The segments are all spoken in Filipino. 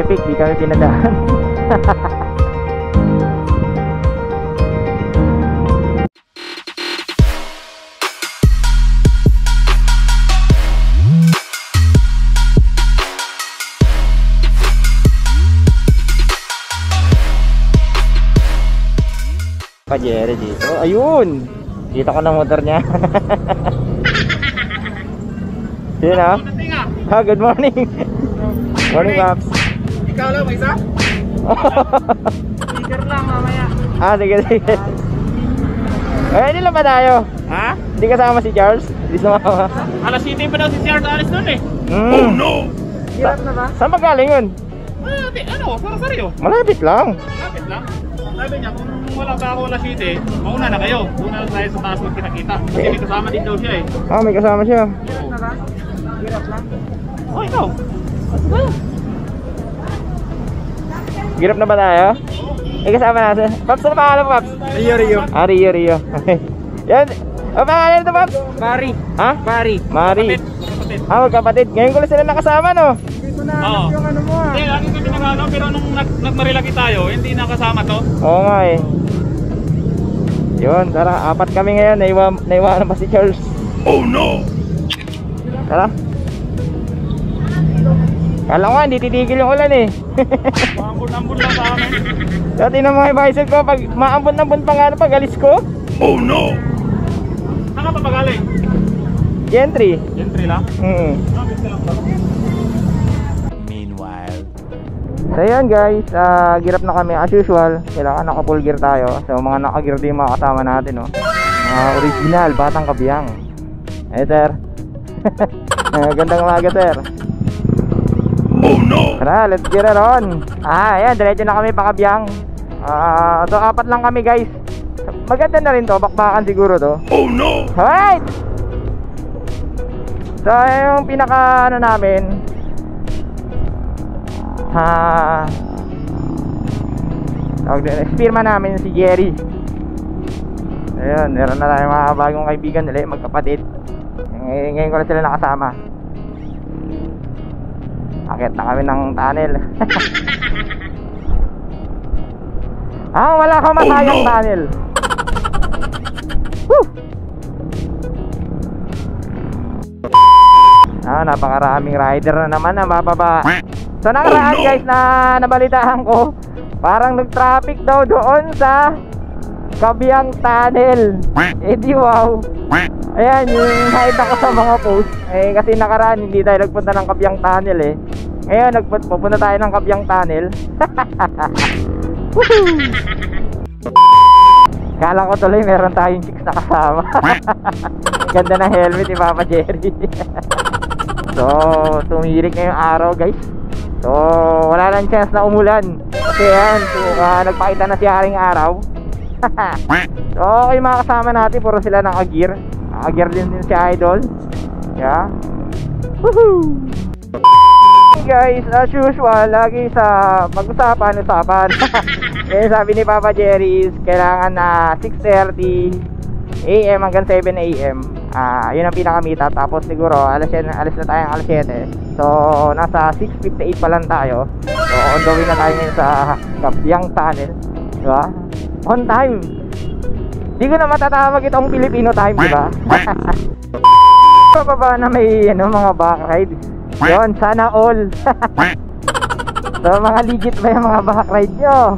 Epic, di kami pinadaan. Pa Jerry dito. Ayun! Dito ko na motor niya. Yun ah. Good morning. Morning, Paps. Ikaw lang, may isa? Speaker lang mamaya. Sige, sige. Hindi lang ba tayo? Ha? Hindi kasama si Charles? Hindi sumama. Alas 7 pa daw si Charles Alis doon eh. Oh no! Hirap na ba? Saan magaling yun? Sarasaryo. Malapit lang. Lapit lang. Sabi niya, kung wala pa ako alas 7, mauna na kayo. Doon na tayo sa taas magkita-kita. Kasi may kasama din daw siya eh. May kasama siya. Hirap na ba? Hirap lang. Ikaw. Girap na ba tayo? Kasama natin. Paps, ano pangalan mo, Paps? Rio. Rio. Yan. Ano pangalan nito, Paps? Mari. Ha? Mari. Mari. Magkapatid. Ngayon ko lang sila nakasama, no? Dito na yung ano mo ah. Hindi, lagi kami nag-ano, pero nung nagmarilaki tayo, hindi nakasama to. Oo nga eh. Yun, tara. 4 kami ngayon. Naiwanan pa si Charles. Oh no! Tara. Kala ko nga, hindi titigil yung ulan eh. Maambon-ambon lang sa amin. Dati na mga bicycle ko, pag maambon-ambon pa nga pag alis ko. Oh no! Saan ka pa magaling? Gentry. Gentry lang? Gusto lang ba? Meanwhile. So yun guys, girap na kami as usual. Kailangan naka full gear tayo. So mga naka-gear din yung mga kasama natin, no? Mga original, batang kabiyang. Hey sir. Gandang umaga sir. Oh no! Tara, let's get it on. Ayan, diretso na kami pa Kabyang. So 4 lang kami guys. Maganda na rin to, bakbakan siguro to. Oh no! Alright! So yung pinaka ano namin, firma namin si Jerry. Ayun, meron na tayong mga bagong kaibigan nila, magkapatid. Ngayon ko na sila nakasama. Akit na kami ng tunnel. Wala kang masayang tunnel. Woo! Napakaraming rider na naman na mababa. So nakaraan guys na nabalitaan ko, parang nag-traffic daw doon sa Kabyang Tunnel. Di wow. Ayan, yung hide ako sa mga post. Kasi nakaraan hindi tayo nagpunta ng Kabyang Tunnel eh. Ngayon pupunta tayo ng Kabyang Tunnel. Kala ko tuloy meron tayong chicks na kasama. Ganda ng helmet ni Papa Jerry. So tumirik na yung araw guys. So wala nang chance na umulan. Kasi yan, nagpakita na si Haring Araw. So okay mga kasama natin, puro sila naka-gear. Naka-gear din si Idol. Yeah. Woohoo! Guys, as usual, lagi sa pag-usapan. Eh sabi ni Papa Jerry is kailangan na 6:30 AM hanggang 7 AM. Yun ang pinaka-meetup. Tapos siguro alis na tayong alas 7. So nasa 6:58 pa lang tayo. So on the way na tayo ngayon sa Kabyang Tunnel, diba? On time. Di ko na matatawag itong Filipino time, diba? Pababa na may mga back ride. Yun, sana all. So mga legit ba yung mga back ride nyo?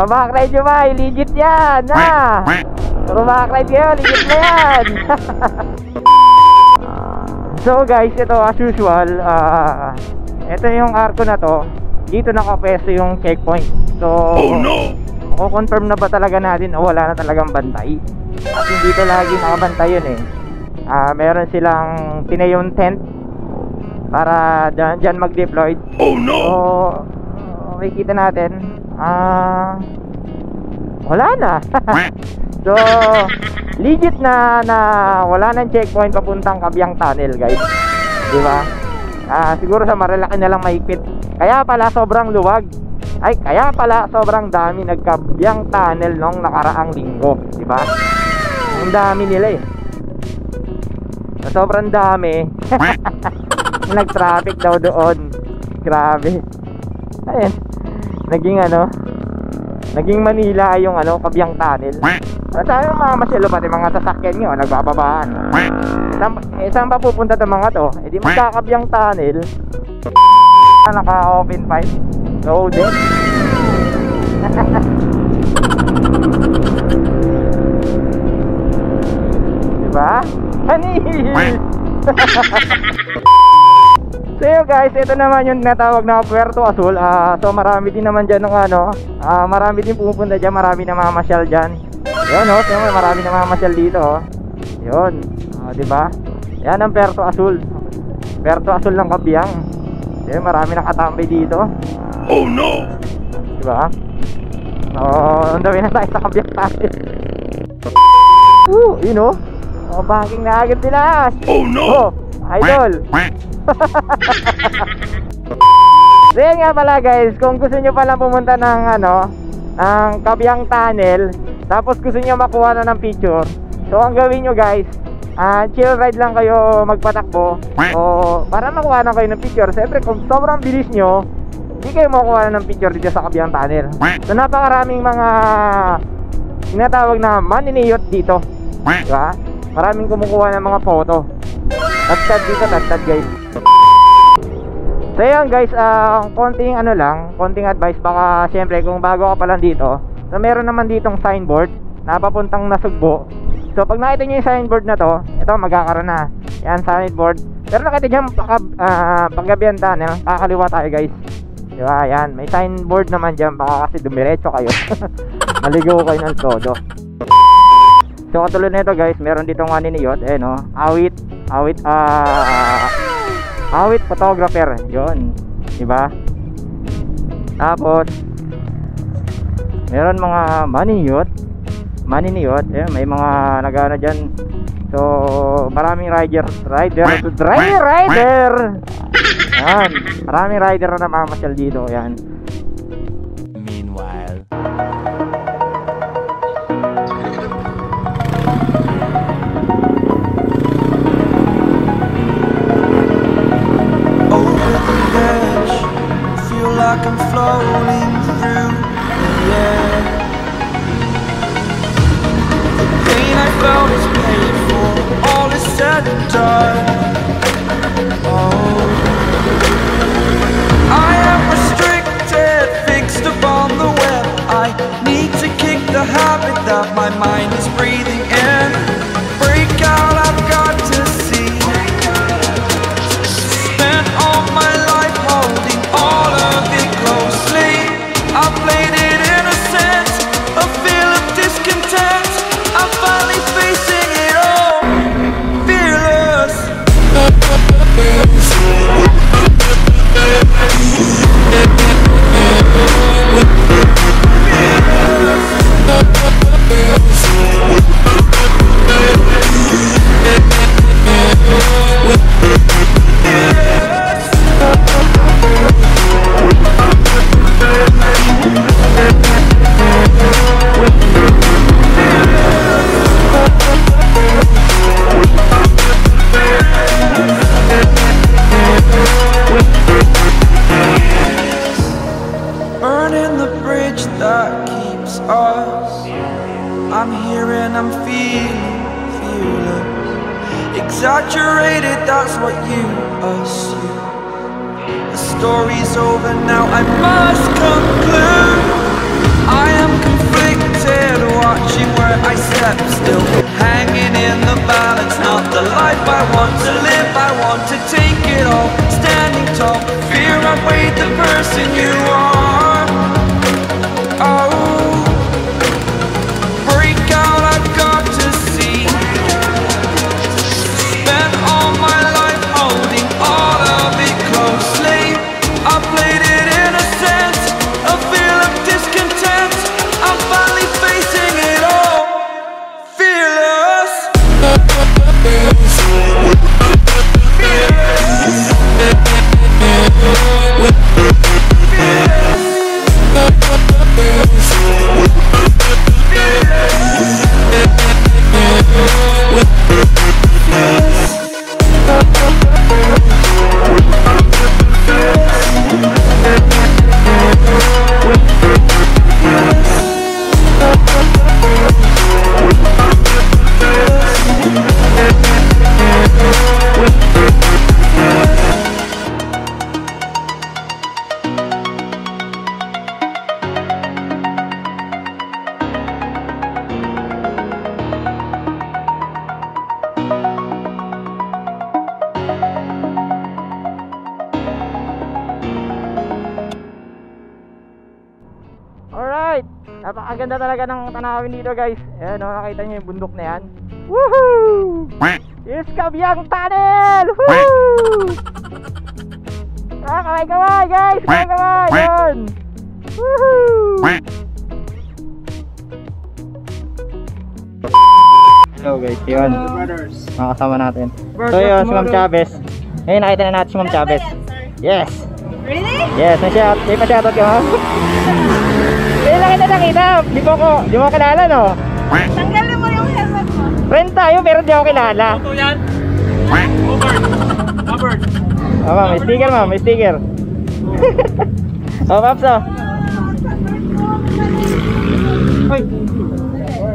Back ride nyo ba? Legit yan, ha? Pero back ride kayo, legit na yan. So guys, ito as usual, ito yung arko na to. Dito nakapesto yung checkpoint. So confirm na ba talaga natin o wala na talagang bantay? At hindi to lagi nakabantay yun eh. Meron silang tinayong tent para dyan mag-deploy. So makikita natin, wala na. So legit na wala nang checkpoint papuntang Kabyang Tunnel guys, diba? Siguro sa Marilaki na lang mahigpit. Kaya pala sobrang luwag. Kaya pala sobrang dami nagkabyang tunnel nung nakaraang linggo, diba? Ang dami nila eh. Sobrang dami. Nag-traffic daw doon. Grabe. Ayun. Naging Manila yung Kabyang Tunnel. Sabi yung mga masyalo, pati mga sasakyan nyo nagbababaan. Saan ba pupunta itong mga to? Eh di magkakabyang tunnel. Naka-open pipe. Loaded. Diba? Hanis! So yun guys, ito naman yung natawag na Puerto Azul. So marami din naman dyan marami din pumupunta dyan, marami na mamasyal dyan. Yun so marami na mamasyal dito Yun, diba? Yan ang Puerto Azul. Puerto Azul ng Kabyang. Yun, marami nakatambay dito. Oh no! Diba? So, andawin na tayo sa Kabyang tayo. Yun backing na agad nila. Oh no! Idol. So yun nga pala guys, kung gusto nyo palang pumunta ng ang Kabyang Tunnel, tapos gusto nyo makuha na ng picture, so ang gawin nyo guys, chill ride lang kayo magpatakbo, o para makuha na kayo ng picture. Siyempre kung sobrang bilis nyo, hindi kayo makuha na ng picture dito sa Kabyang Tunnel. So napakaraming mga tinatawag na maniniyot dito, diba? Maraming kumukuha ng mga photo. Tagtad dito, tagtad guys. So yun guys, konting konting advice. Baka syempre kung bago ka pa lang dito, so meron naman ditong signboard na papuntang Nasugbo. So pag nakita nyo yung signboard na to, ito magkakaroon na. Yan, signboard. Pero nakita nyo Pagkabyang Tunnel, kakaliwa tayo guys. Diba, yan, may signboard naman dyan. Baka kasi dumiretso kayo. Maligaw kayo ng todo. So katulad nito guys, meron ditong maniniyot, awit photographer, yon, diba? Tapos meron mga maniniyot, may mga nagana dyan. So maraming rider. Yan, maraming rider na namamasyal dito, yan. Meanwhile, like I'm floating through the air. The pain I felt is paid for, all is said and done. I am restricted, fixed upon the web. I need to kick the habit that my mind is breathing in. Break out, I've got to see. Spent all my life holding all of it closely. I played it innocent, a feel of discontent. I'm finally facing it all, fearless. Burning the bridge that keeps us. I'm here and I'm feeling fearless. Exaggerated, that's what you assume. The story's over now, I must conclude. I am conflicted, watching where I step still. Hanging in the balance, not the life I want to live. I want to take it all, standing tall. Fear I weighed the person you are. Oh, break out, I've got to see. Spent all my life holding all of it closely. I played it innocent, a feel of ganda talaga ng tanawin dito guys. Ayan o, nakita nyo yung bundok na yan. Woohoo! Iskabyang Tunnel! Woohoo! Kamay-kamay guys! Kamay-kamay! Yun! Woohoo! Hello guys, yun. Mga kasama natin. So yun, si Ma'am Chavez. Ngayon nakita na natin si Ma'am Chavez. Yes! Really? Yes, may pa-shoutout ka ma'am? Ngayon lang kita nakita. Di mo kilala no? Tanggalin mo yung helmet mo. Friend tayo pero di ako kilala. Ito yan. Covered. Covered. Oh ma'am, may sticker ma'am, may sticker. Oh Paps oh. Ay.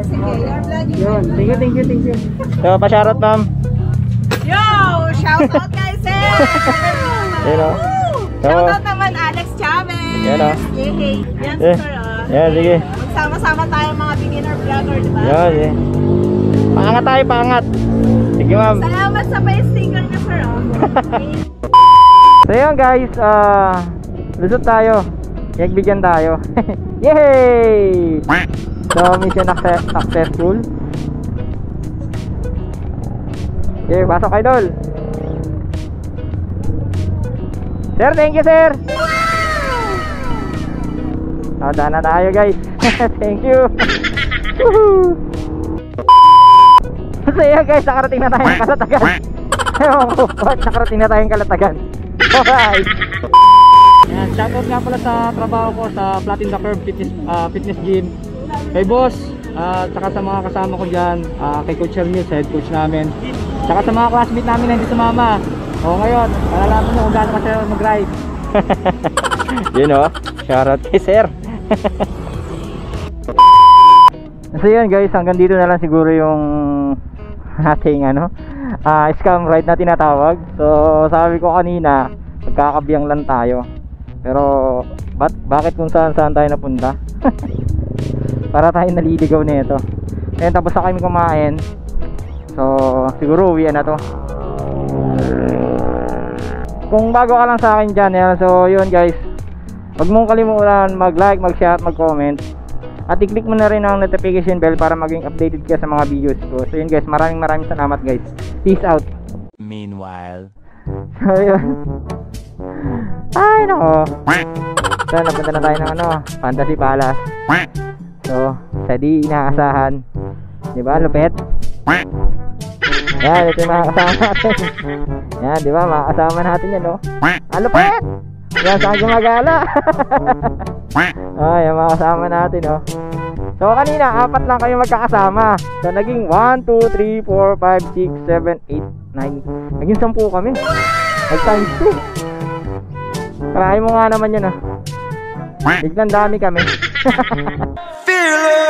Sige, your vlog is Yun, thank you. So, pa-shoutout ma'am. Yo! Shout out guys eh! Yun o. Shout out naman Alex Chavez! Yan o. Yay! Yan Eh, sir ah. yan, sige. Magsama-sama tayo mga beginner vlogger, diba? Yan, sige. Paangat tayo, paangat. Sige ma'am. Salamat sa pa-sticker niya sir ah. So yun guys, lusot tayo. Nagbigyan tayo. Yay! So mission successful. Okay, pasok idol. Sir, thank you sir. Daan na tayo guys. Thank you. So yun guys, nakarating na tayo ng Kalatagan. Ewan ko, bakit nakarating na tayong Kalatagan. Alright. Yan, shoutout nga pala sa trabaho ko sa Flat in the Curve Fitness Gym. Kay boss, saka sa mga kasama ko dyan, kay Coach Hermes, head coach namin. Saka sa mga classmate namin na hindi sumama. O ngayon, malalaman nyo kung gaano kasi mag-ride. Yun o, shoutout kay sir. So yun guys, hanggang dito na lang siguro yung ating scam ride na tinatawag. So sabi ko kanina, magkakabiyang lang tayo. Pero bakit kung saan tayo napunta? Para tayo naliligaw nito. Ngayon tapos na kami kumain. So siguro uwian na to. Kung bago ka lang sa akin dyan, so yun guys, huwag mong kalimutan mag-like, mag-share, mag-comment. At i-click mo na rin ang notification bell para maging updated ka sa mga videos ko. So yun guys, maraming salamat guys. Peace out. Meanwhile. So yun. Ay nako. So napunta na tayo ng Fantasy Palace. So sa di inaasahan, diba lupet? Yan, ito yung mga kasama natin. Yan, diba mga kasama natin yan lupet! Yan, saan gumagala? Ay, yung mga kasama natin So kanina, 4 lang kayo magkakasama. So naging 1, 2, 3, 4, 5, 6, 7, 8, 9. Naging 10 kami. Nag-times 2. Karahin mo nga naman yan Biglang dami kami. Fearless.